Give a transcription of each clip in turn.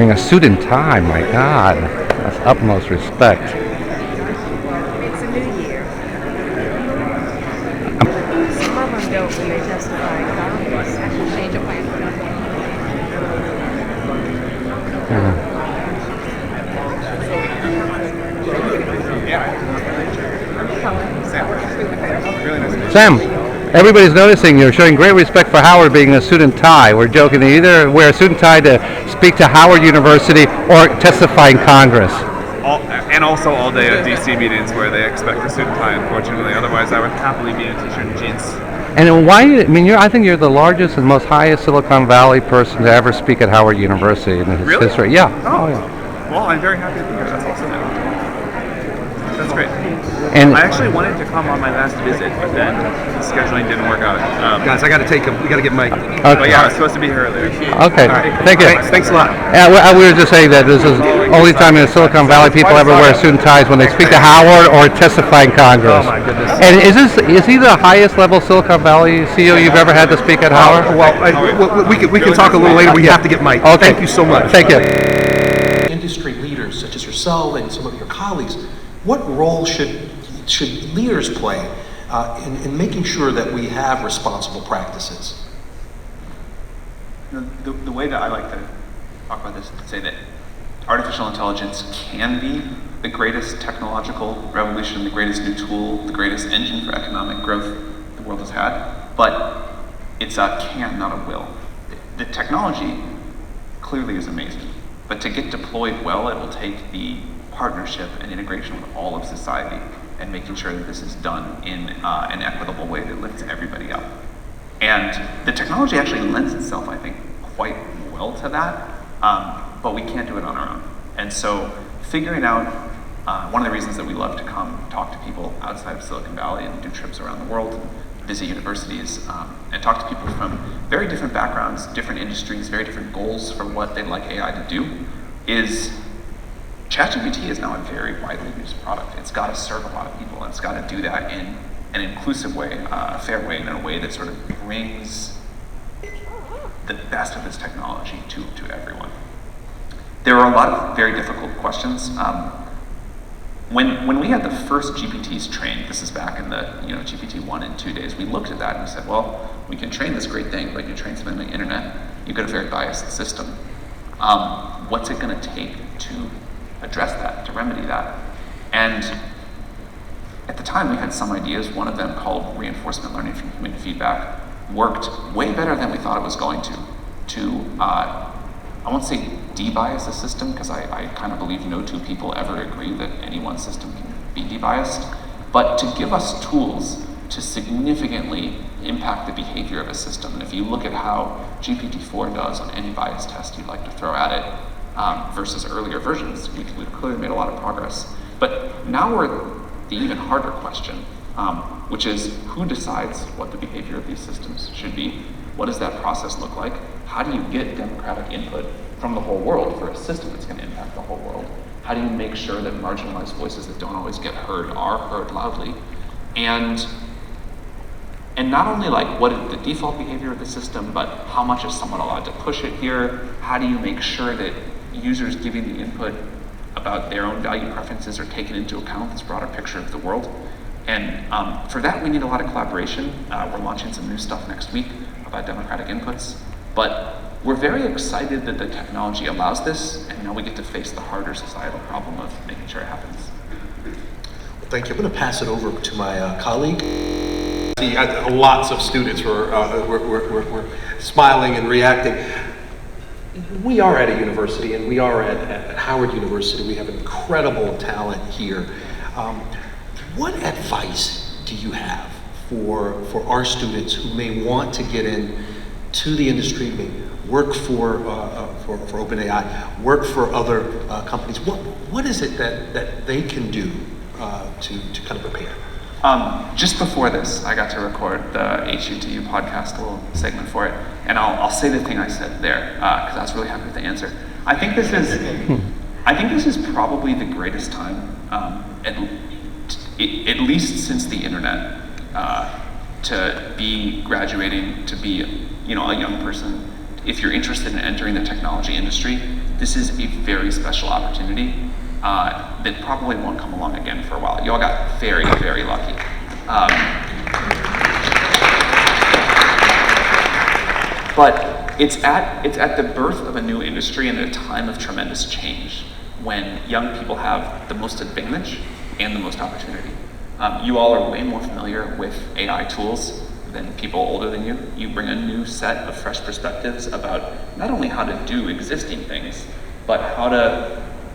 wearing a suit and tie. My God, that's utmost respect. It's a new year. Some of them don't when they testify in Congress. Actually, change of plan. Sam, everybody's noticing you're showing great respect for Howard being a suit and tie. We're joking. They either wear a suit and tie to speak to Howard University or testify in Congress. And also all day at DC meetings where they expect a suit and tie, unfortunately. Otherwise, I would happily be in a t-shirt and jeans. And why? I mean, I think you're the largest and most highest Silicon Valley person to ever speak at Howard University in its Really? history. Yeah. Oh, yeah. Well, I'm very happy to be here. That's awesome. That's great. And I actually wanted to come on my last visit, but then the scheduling didn't work out. Guys, I got to take him. We got to get Mike. okay. But yeah, I was supposed to be here earlier. Okay. All right. Thank you. Thanks a lot. We were just saying that this is the only time in Silicon Valley people ever wear suit and ties when they speak to Howard or testify in Congress. Oh my goodness. And is he the highest level Silicon Valley CEO you've ever had to speak at Howard? We can talk a little later. We have to get Mike. Okay. Thank you so much. Thank you. Industry leaders such as yourself and some of your colleagues, what role should leaders play in making sure that we have responsible practices? The way that I like to talk about this is to say that artificial intelligence can be the greatest technological revolution, the greatest new tool, the greatest engine for economic growth the world has had, but it's a can, not a will. The technology clearly is amazing, but to get deployed well, it will take the partnership and integration with all of society and making sure that this is done in an equitable way that lifts everybody up. And the technology actually lends itself, I think, quite well to that, but we can't do it on our own. And so figuring out, one of the reasons that we love to come talk to people outside of Silicon Valley and do trips around the world and visit universities and talk to people from very different backgrounds, different industries, very different goals for what they'd like AI to do, is ChatGPT is now a very widely used product. It's got to serve a lot of people, and it's got to do that in an inclusive way, a fair way, and in a way that sort of brings the best of this technology to everyone. There are a lot of very difficult questions. When we had the first GPTs trained, this is back in the GPT 1 and 2 days, we looked at that and we said, well, we can train this great thing, but you train something on the internet, you get a very biased system. What's it going to take to address that, to remedy that? And at the time we had some ideas. One of them, called reinforcement learning from human feedback, worked way better than we thought it was going to I won't say de-bias a system, because I kind of believe no two people ever agree that any one system can be de-biased, but to give us tools to significantly impact the behavior of a system. And if you look at how GPT-4 does on any bias test you'd like to throw at it versus earlier versions, we've clearly made a lot of progress. But now we're at the even harder question, which is who decides what the behavior of these systems should be? What does that process look like? How do you get democratic input from the whole world for a system that's going to impact the whole world? How do you make sure that marginalized voices that don't always get heard are heard loudly? And not only like what is the default behavior of the system, but how much is someone allowed to push it here? How do you make sure that users giving the input about their own value preferences are taken into account, this broader picture of the world? And for that, we need a lot of collaboration. We're launching some new stuff next week about democratic inputs, but we're very excited that the technology allows this, and now we get to face the harder societal problem of making sure it happens. Well, thank you. I'm going to pass it over to my colleague. Lots of students were smiling and reacting. We are at a university, and we are at Howard University. We have incredible talent here. What advice do you have for our students who may want to get in to the industry, may work for OpenAI, work for other companies? What is it that they can do to kind of prepare? Just before this, I got to record the HU2U podcast, a little segment for it, and I'll say the thing I said there because I was really happy with the answer. I think this is probably the greatest time, at least since the internet, to be graduating, to be a young person. If you're interested in entering the technology industry, this is a very special opportunity that probably won't come along again for a while. You all got very, very lucky. But it's at the birth of a new industry and at a time of tremendous change when young people have the most advantage and the most opportunity. You all are way more familiar with AI tools than people older than you. You bring a new set of fresh perspectives about not only how to do existing things, but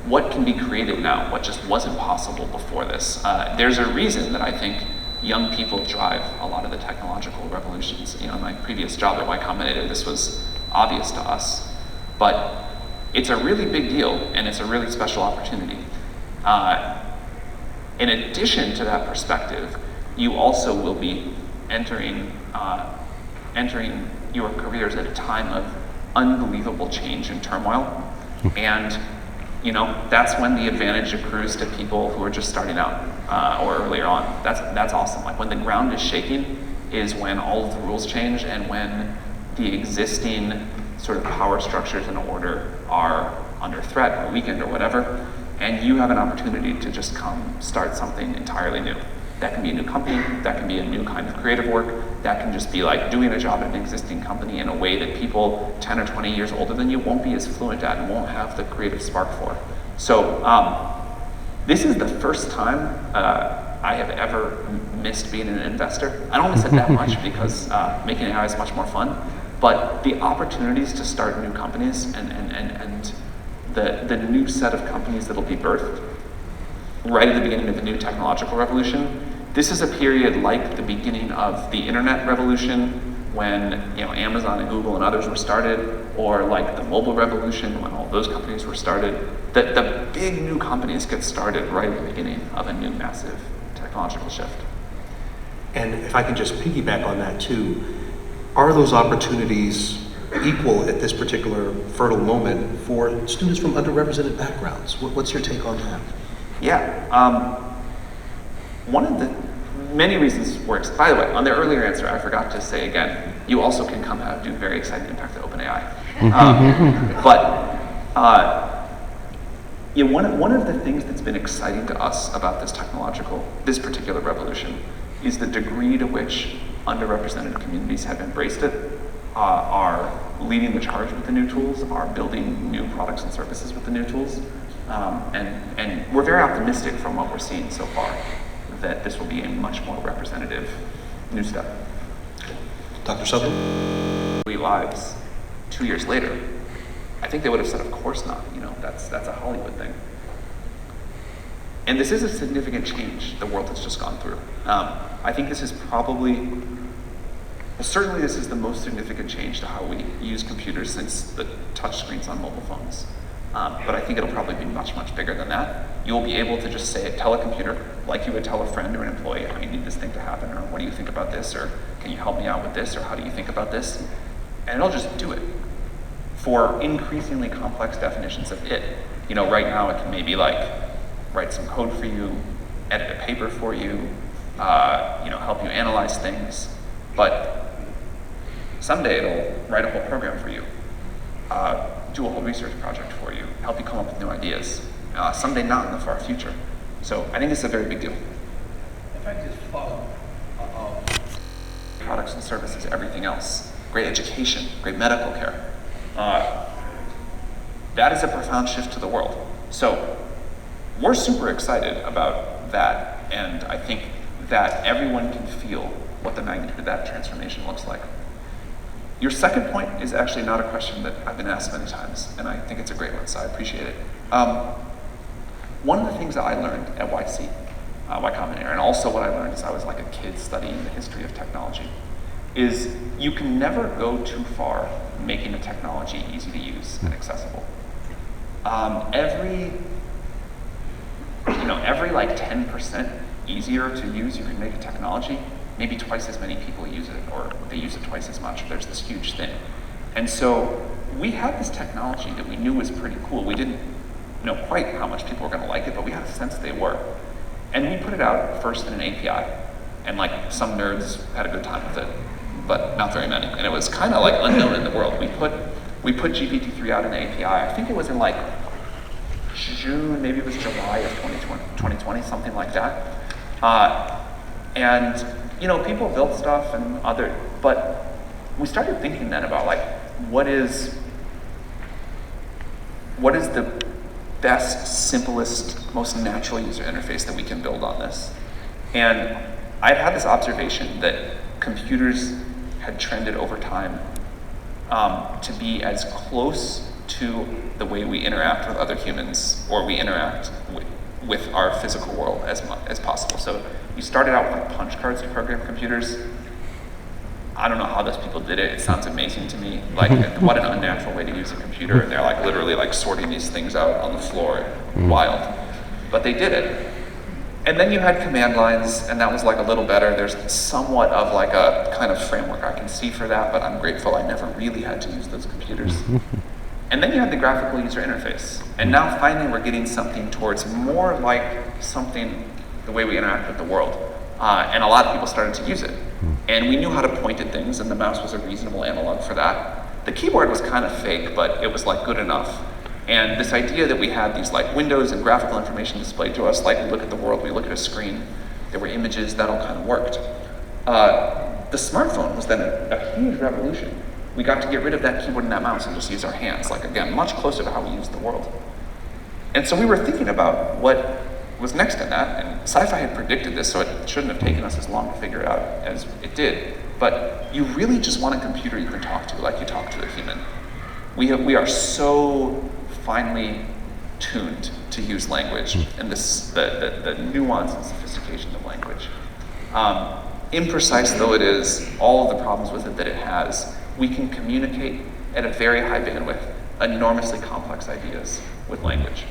what can be created now, what just wasn't possible before this. There's a reason that I think young people drive a lot of the technological revolutions. In my previous job at Y Combinator, this was obvious to us, but it's a really big deal and it's a really special opportunity. In addition to that perspective, you also will be entering your careers at a time of unbelievable change and turmoil, and that's when the advantage accrues to people who are just starting out or earlier on. That's awesome. Like when the ground is shaking is when all of the rules change and when the existing sort of power structures and order are under threat or weakened or whatever, and you have an opportunity to just come start something entirely new. That can be a new company, that can be a new kind of creative work, that can just be like doing a job at an existing company in a way that people 10 or 20 years older than you won't be as fluent at and won't have the creative spark for. So this is the first time I have ever missed being an investor. I don't miss it that much because making AI is much more fun, but the opportunities to start new companies and the new set of companies that'll be birthed right at the beginning of the new technological revolution. This is a period like the beginning of the internet revolution when Amazon and Google and others were started, or like the mobile revolution when all those companies were started. The big new companies get started right at the beginning of a new massive technological shift. And if I can just piggyback on that too, are those opportunities equal at this particular fertile moment for students from underrepresented backgrounds? What's your take on that? Yeah, one of the many reasons we're excited. By the way, on the earlier answer, I forgot to say again, you also can come out and do very exciting impact at OpenAI. One of the things that's been exciting to us about this particular revolution is the degree to which underrepresented communities have embraced it, are leading the charge with the new tools, are building new products and services with the new tools. And we're very optimistic from what we're seeing so far that this will be a much more representative new step. Dr. Sutherland? Lives 2 years later, I think they would have said, of course not, that's a Hollywood thing. And this is a significant change the world has just gone through. I think this is certainly this is the most significant change to how we use computers since the touchscreens on mobile phones. But I think it'll probably be much, much bigger than that. You'll be able to just tell a computer, like you would tell a friend or an employee, how you need this thing to happen, or what do you think about this, or can you help me out with this, or how do you think about this? And it'll just do it for increasingly complex definitions of it. Right now it can maybe write some code for you, edit a paper for you, help you analyze things. But someday it'll write a whole program for you, do a whole research project for you, help you come up with new ideas. Someday not in the far future. So I think it's a very big deal. If I could just follow Products and services, everything else. Great education, great medical care. That is a profound shift to the world. So we're super excited about that, and I think that everyone can feel what the magnitude of that transformation looks like. Your second point is actually not a question that I've been asked many times, and I think it's a great one, so I appreciate it. One of the things that I learned at YC, Y Combinator, and also what I learned as I was like a kid studying the history of technology, is you can never go too far making a technology easy to use and accessible. Every 10% easier to use you can make a technology, maybe twice as many people use it, or they use it twice as much. There's this huge thing. And so we had this technology that we knew was pretty cool. We didn't know quite how much people were going to like it, but we had a sense they were. And we put it out first in an API, and some nerds had a good time with it, but not very many. And it was kind of unknown in the world. We we put GPT-3 out in the API. I think it was in like June, maybe it was July of 2020, something like that. And you know, people built stuff and but we started thinking then about like, what is the best, simplest, most natural user interface that we can build on this? And I'd had this observation that computers had trended over time to be as close to the way we interact with other humans, or we interact with our physical world as possible. So you started out with like punch cards to program computers. I don't know how those people did it. It sounds amazing to me. Like, what an unnatural way to use a computer. And they're like literally like sorting these things out on the floor. Wild. But they did it. And then you had command lines, and that was like a little better. There's somewhat of like a kind of framework I can see for that, but I'm grateful I never really had to use those computers. And then you had the graphical user interface. And now finally we're getting something towards more like something, the way we interact with the world. And a lot of people started to use it. And we knew how to point at things, and the mouse was a reasonable analog for that. The keyboard was kind of fake, but it was like good enough. And this idea that we had these like windows and graphical information displayed to us, like we look at the world, we look at a screen, there were images, that all kind of worked. The smartphone was then a huge revolution. We got to get rid of that keyboard and that mouse and just use our hands, like again, much closer to how we use the world. And so we were thinking about what was next in that, and sci-fi had predicted this, so it shouldn't have taken us as long to figure it out as it did. But you really just want a computer you can talk to like you talk to a human. We are so finely tuned to use language and the nuance and sophistication of language. Imprecise though it is, all of the problems with it that it has, we can communicate at a very high bandwidth enormously complex ideas with language.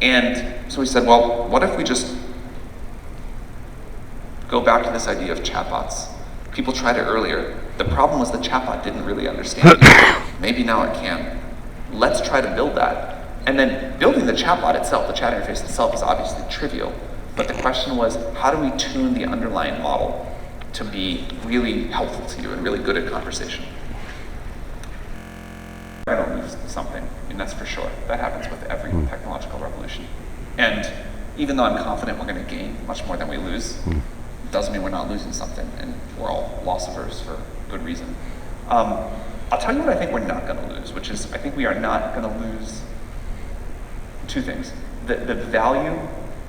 And so we said, well, what if we just go back to this idea of chatbots? People tried it earlier. The problem was the chatbot didn't really understand it. Maybe now it can. Let's try to build that. And then building the chatbot itself, the chat interface itself, is obviously trivial. But the question was, how do we tune the underlying model to be really helpful to you and really good at conversation? I don't lose something, I mean, that's for sure. That happens with every technological revolution. And even though I'm confident we're going to gain much more than we lose, it doesn't mean we're not losing something, and we're all loss averse for good reason. I'll tell you what I think we're not going to lose, which is I think we are not going to lose two things. The value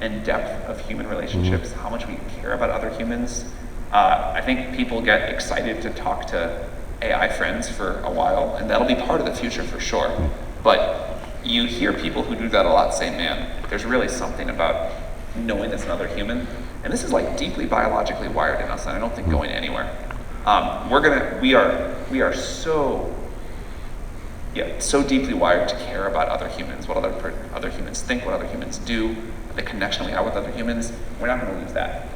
and depth of human relationships, how much we care about other humans. I think people get excited to talk to AI friends for a while, and that'll be part of the future for sure. But you hear people who do that a lot say, man, there's really something about knowing there's another human. And this is like deeply biologically wired in us, and I don't think going anywhere. We are so deeply wired to care about other humans, what other humans think, what other humans do, the connection we have with other humans. We're not going to lose that.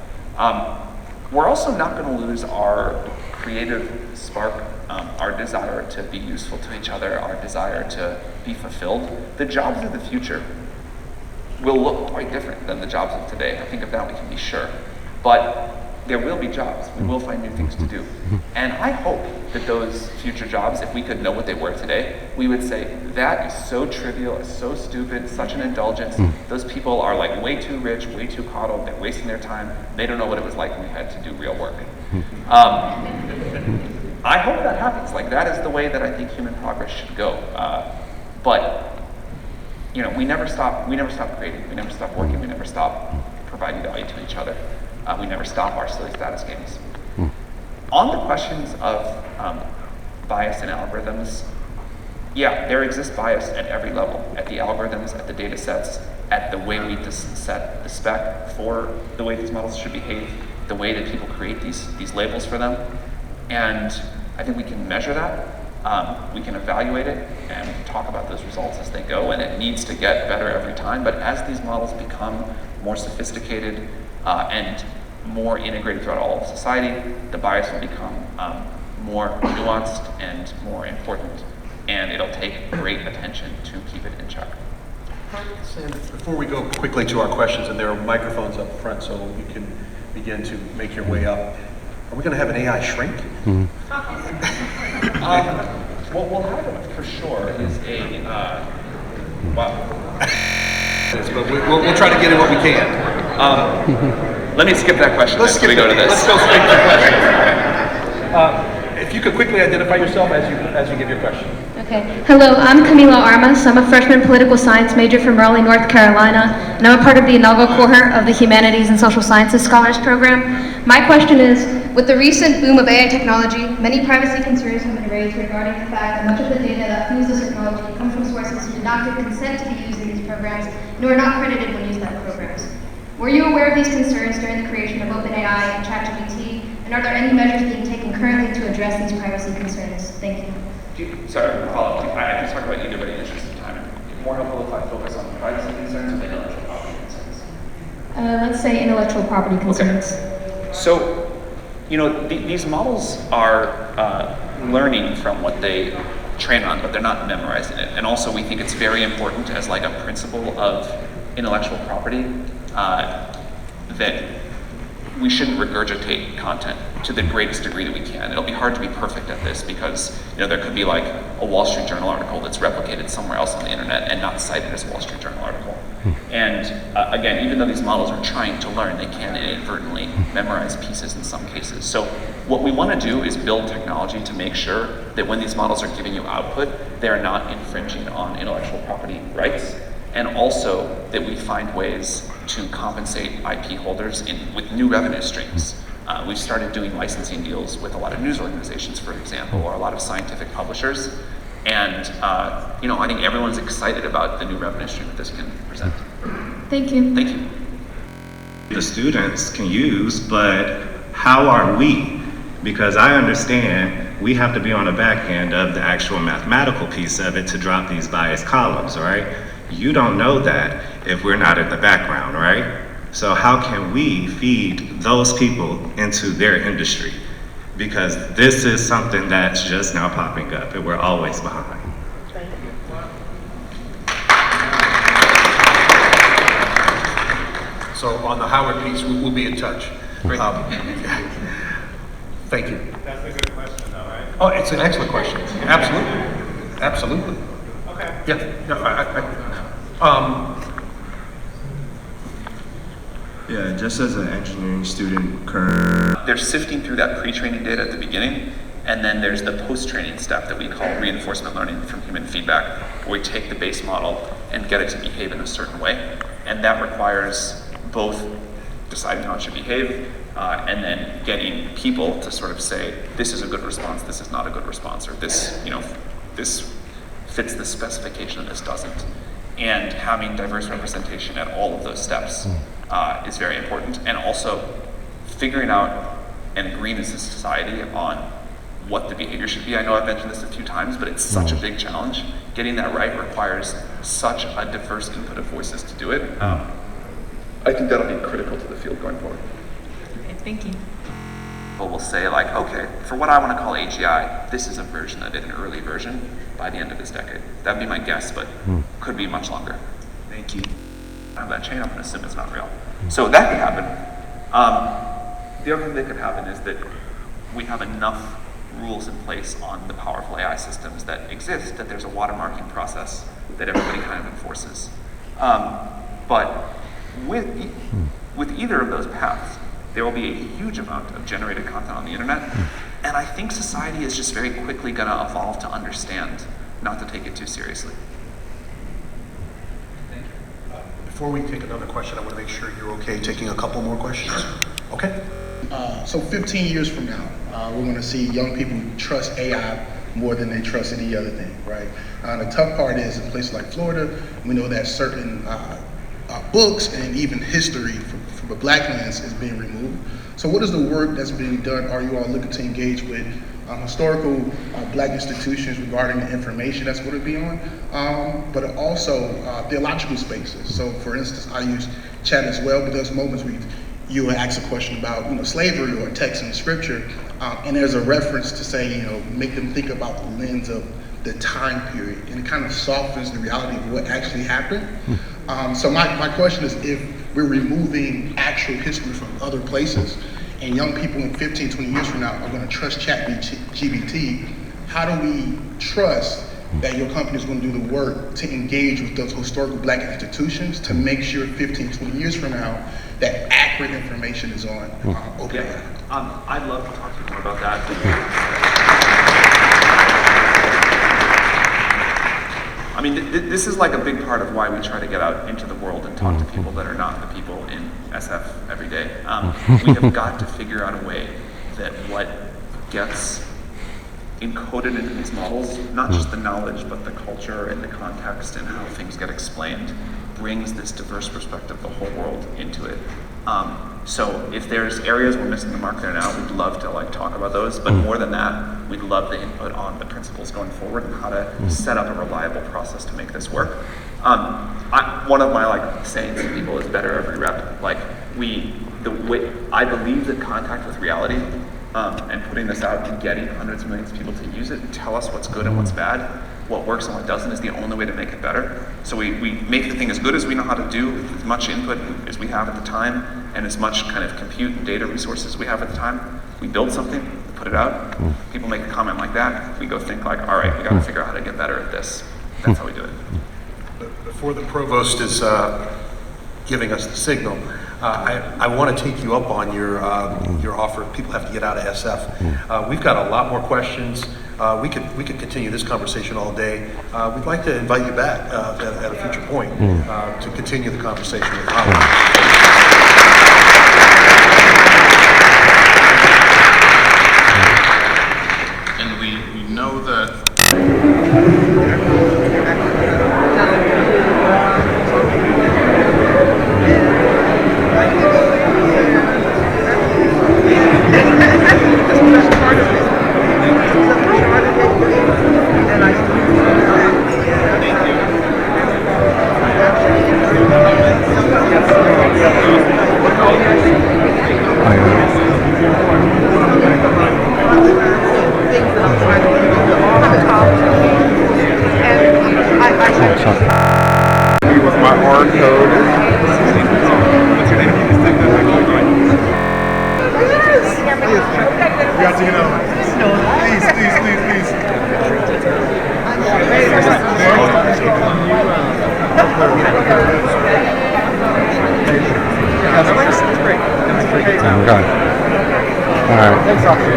We're also not going to lose our creative spark, our desire to be useful to each other, our desire to be fulfilled. The jobs of the future will look quite different than the jobs of today. I think of that we can be sure. But there will be jobs. We will find new things to do. And I hope that those future jobs, if we could know what they were today, we would say, that is so trivial, it's so stupid, such an indulgence. Those people are like way too rich, way too coddled, they're wasting their time. They don't know what it was like when we had to do real work. I hope that happens. Like, that is the way that I think human progress should go. But you know, we never stop creating, we never stop working, we never stop providing value to each other. We never stop our silly status games. On the questions of bias in algorithms, yeah, there exists bias at every level, at the algorithms, at the data sets, at the way we set the spec for the way these models should behave, the way that people create these labels for them. And I think we can measure that, we can evaluate it, and we can talk about those results as they go, and it needs to get better every time. But as these models become more sophisticated and more integrated throughout all of society, the bias will become more nuanced and more important, and it'll take great attention to keep it in check. Sam, before we go quickly to our questions, and there are microphones up front so you can begin to make your way up, are we going to have an AI shrink? What we'll have for sure is a, wow. But we'll try to get in what we can. Let me skip that question. Let's we go to this. Let's go straight to the question. If you could quickly identify yourself as you give your question. Okay. Hello, I'm Camila Armas. I'm a freshman political science major from Raleigh, North Carolina, and I'm a part of the inaugural cohort of the Humanities and Social Sciences Scholars Program. My question is, with the recent boom of AI technology, many privacy concerns have been raised regarding the fact that much of the data that fuels this technology comes from sources who did not give consent to be used in these programs and who are not credited when used by the programs. Were you aware of these concerns during the creation of OpenAI and ChatGPT, and are there any measures being taken currently to address these privacy concerns? Thank you. Sorry, follow up. I can talk about either, but in the interest of time. It's more helpful if I focus on the privacy concerns or the intellectual property concerns. Let's say intellectual property concerns. Okay. So, these models are learning from what they train on, but they're not memorizing it. And also, we think it's very important as like a principle of intellectual property that we shouldn't regurgitate content to the greatest degree that we can. It'll be hard to be perfect at this because there could be like a Wall Street Journal article that's replicated somewhere else on the internet and not cited as a Wall Street Journal article. And again, even though these models are trying to learn, they can inadvertently memorize pieces in some cases. So what we want to do is build technology to make sure that when these models are giving you output, they're not infringing on intellectual property rights, and also that we find ways to compensate IP holders with new revenue streams. We've started doing licensing deals with a lot of news organizations, for example, or a lot of scientific publishers. And I think everyone's excited about the new revenue stream that this can present. Thank you. Thank you. The students can use, but how are we? Because I understand we have to be on the back end of the actual mathematical piece of it to drop these biased columns, right? You don't know that if we're not in the background, right? So how can we feed those people into their industry? Because this is something that's just now popping up and we're always behind. So on the Howard piece, we'll be in touch. Thank you. That's a good question, though, right? Oh, it's an excellent question. Absolutely. Absolutely. Okay. Yeah, just as an engineering student They're sifting through that pre-training data at the beginning, and then there's the post-training step that we call reinforcement learning from human feedback, where we take the base model and get it to behave in a certain way. And that requires both deciding how it should behave, and then getting people to sort of say, this is a good response, this is not a good response, or this, this fits the specification, this doesn't. And having diverse representation at all of those steps is very important. And also figuring out and agreeing as a society on what the behavior should be. I know I've mentioned this a few times, but it's such a big challenge. Getting that right requires such a diverse input of voices to do it. I think that'll be critical to the field going forward. Okay, thank you. People will say like, okay, for what I want to call AGI, this is a version that did an early version by the end of this decade. That'd be my guess, but could be much longer. Thank you. I have that chain, I'm going to assume it's not real. So that could happen. The other thing that could happen is that we have enough rules in place on the powerful AI systems that exist that there's a watermarking process that everybody kind of enforces. But with either of those paths, there will be a huge amount of generated content on the internet, and I think society is just very quickly going to evolve to understand not to take it too seriously. Before we take another question, I want to make sure you're okay taking a couple more questions. Okay? So 15 years from now, we're going to see young people trust AI more than they trust any other thing, right? The tough part is in places like Florida, we know that certain books and even history from a black lens is being removed. So what is the work that's being done? Are you all looking to engage with historical black institutions regarding the information that's going to be on, but also theological spaces? So for instance, I use chat as well, but there's moments where you will ask a question about slavery or a text in scripture, and there's a reference to say, make them think about the lens of the time period, and it kind of softens the reality of what actually happened. So my question is, if we're removing actual history from other places, and young people in 15, 20 years from now are going to trust ChatGPT how do we trust that your company is going to do the work to engage with those historical black institutions to make sure 15, 20 years from now that accurate information is on OpenAI? I'd love to talk to you more about that. I mean, this is like a big part of why we try to get out into the world and talk to people that are not the people in SF every day. We have got to figure out a way that what gets encoded into these models, not just the knowledge, but the culture and the context and how things get explained, brings this diverse perspective of the whole world into it. So if there's areas we're missing the mark there now, we'd love to like talk about those, but more than that, we'd love the input on the principles going forward and how to set up a reliable process to make this work. One of my like sayings to people is better every rep. Like I believe that contact with reality and putting this out and getting hundreds of millions of people to use it and tell us what's good and what's bad, what works and what doesn't is the only way to make it better. So we make the thing as good as we know how to do, with as much input as we have at the time, and as much kind of compute and data resources we have at the time. We build something, we put it out, people make a comment like that, we go think like, all right, we gotta figure out how to get better at this. That's how we do it. Before the provost is giving us the signal, I want to take you up on your offer. People have to get out of SF. We've got a lot more questions. We could continue this conversation all day. We'd like to invite you back at a future point to continue the conversation with Howard. And we know that with my R code. What's your name? We got to get on. Please. That's great. Okay. All right. Thanks, Officer.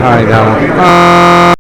All right, Donald.